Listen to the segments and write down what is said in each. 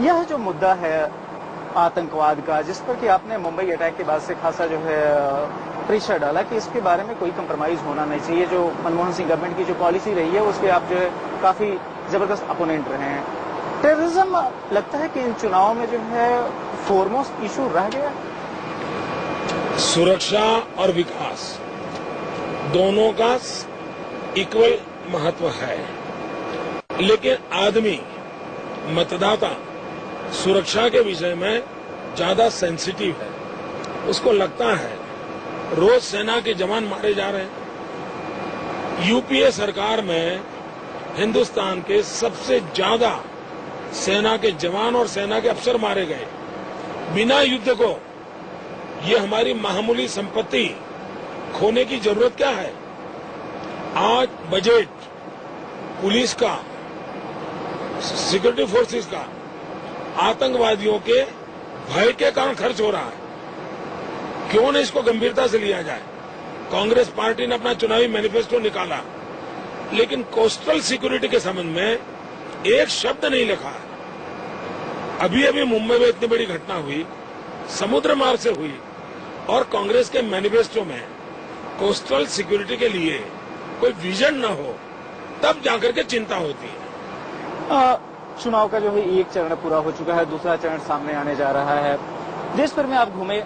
यह जो मुद्दा है आतंकवाद का, जिस पर कि आपने मुंबई अटैक के बाद से खासा जो है प्रेशर डाला कि इसके बारे में कोई कंप्रोमाइज होना नहीं चाहिए, जो मनमोहन सिंह गवर्नमेंट की जो पॉलिसी रही है उसके आप जो है काफी जबरदस्त अपोनेंट रहे हैं। टेररिज्म लगता है कि इन चुनावों में जो है फोरमोस्ट इशू रह गया। सुरक्षा और विकास दोनों का इक्वल महत्व है, लेकिन आदमी मतदाता सुरक्षा के विषय में ज्यादा सेंसिटिव है। उसको लगता है रोज सेना के जवान मारे जा रहे हैं। यूपीए सरकार में हिंदुस्तान के सबसे ज्यादा सेना के जवान और सेना के अफसर मारे गए बिना युद्ध को। ये हमारी मामूली संपत्ति खोने की जरूरत क्या है? आज बजट पुलिस का, सिक्योरिटी फोर्सेस का आतंकवादियों के भय के कारण खर्च हो रहा है। क्यों न इसको गंभीरता से लिया जाए? कांग्रेस पार्टी ने अपना चुनावी मैनिफेस्टो निकाला, लेकिन कोस्टल सिक्योरिटी के संबंध में एक शब्द नहीं लिखा है। अभी अभी मुंबई में इतनी बड़ी घटना हुई, समुद्र मार्ग से हुई, और कांग्रेस के मैनिफेस्टो में कोस्टल सिक्योरिटी के लिए कोई विजन न हो, तब जाकर के चिंता होती है। चुनाव का जो है एक चरण पूरा हो चुका है, दूसरा चरण सामने आने जा रहा है। देश भर में आप घूमे,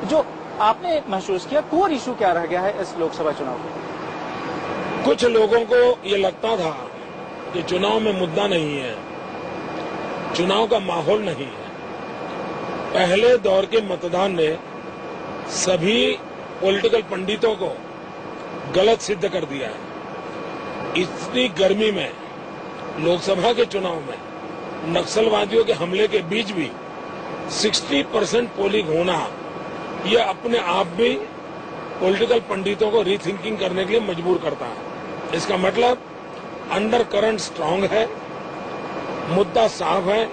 जो आपने महसूस किया कोर इशू क्या रह गया है इस लोकसभा चुनाव में? कुछ लोगों को ये लगता था कि चुनाव में मुद्दा नहीं है, चुनाव का माहौल नहीं है। पहले दौर के मतदान ने सभी पॉलिटिकल पंडितों को गलत सिद्ध कर दिया है। इतनी गर्मी में लोकसभा के चुनाव में नक्सलवादियों के हमले के बीच भी 60% पोलिंग होना, यह अपने आप में पॉलिटिकल पंडितों को रीथिंकिंग करने के लिए मजबूर करता है। इसका मतलब अंडर करंट स्ट्रांग है, मुद्दा साफ है,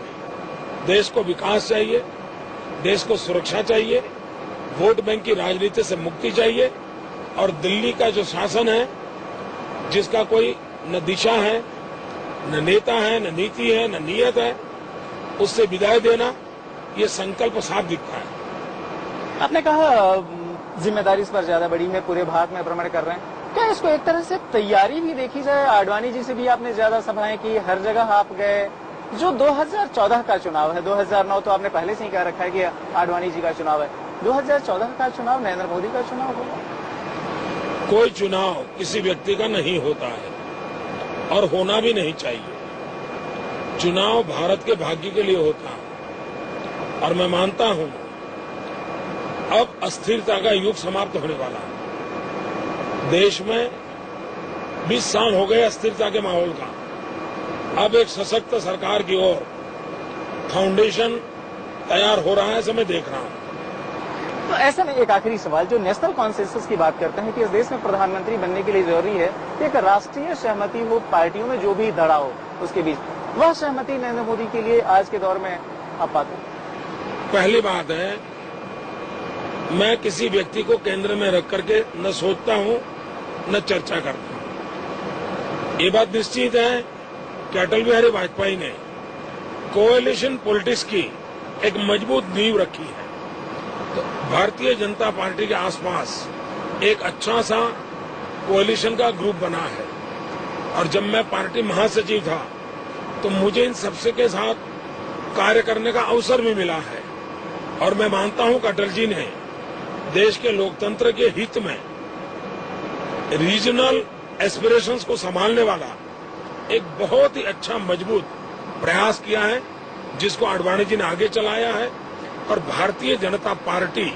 देश को विकास चाहिए, देश को सुरक्षा चाहिए, वोट बैंक की राजनीति से मुक्ति चाहिए, और दिल्ली का जो शासन है जिसका कोई न दिशा है, न नेता है, न नीति है, न नीयत है, उससे विदाई देना, ये संकल्प साफ दिखता है। आपने कहा जिम्मेदारी इस पर ज्यादा बड़ी है, पूरे भारत में भ्रमण कर रहे हैं, क्या इसको एक तरह से तैयारी भी देखी जाए? आडवाणी जी से भी आपने ज्यादा सभाएं की, हर जगह आप गए। जो 2014 का चुनाव है, 2009 तो आपने पहले से ही कह रखा है कि आडवाणी जी का चुनाव है, 2014 का चुनाव नरेंद्र मोदी का चुनाव होगा। कोई चुनाव किसी व्यक्ति का नहीं होता है और होना भी नहीं चाहिए। चुनाव भारत के भाग्य के लिए होता है, और मैं मानता हूं अब अस्थिरता का युग समाप्त होने वाला है। देश में 20 साल हो गए अस्थिरता के माहौल का। अब एक सशक्त सरकार की ओर फाउंडेशन तैयार हो रहा है, ऐसा मैं देख रहा हूं। तो ऐसे में एक आखिरी सवाल, जो नेशनल कॉन्सेंसस की बात करते हैं कि इस देश में प्रधानमंत्री बनने के लिए जरूरी है एक राष्ट्रीय सहमति हो, पार्टियों में जो भी धड़ा हो उसके बीच, वह सहमति नरेंद्र मोदी के लिए आज के दौर में आप पाते हैं? पहली बात है, मैं किसी व्यक्ति को केंद्र में रख करके न सोचता हूं न चर्चा करता हूं। ये बात निश्चित है कि अटल बिहारी वाजपेयी ने कोएलिशन पॉलिटिक्स की एक मजबूत नींव रखी है। तो भारतीय जनता पार्टी के आसपास एक अच्छा सा कोएलिशन का ग्रुप बना है, और जब मैं पार्टी महासचिव था तो मुझे इन सबसे के साथ कार्य करने का अवसर भी मिला है। और मैं मानता हूं कि अटल जी ने देश के लोकतंत्र के हित में रीजनल एस्पिरेशंस को संभालने वाला एक बहुत ही अच्छा मजबूत प्रयास किया है, जिसको आडवाणी जी ने आगे चलाया है, और भारतीय जनता पार्टी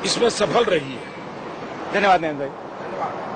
इसमें सफल रही है। धन्यवाद नरेंद्र भाई।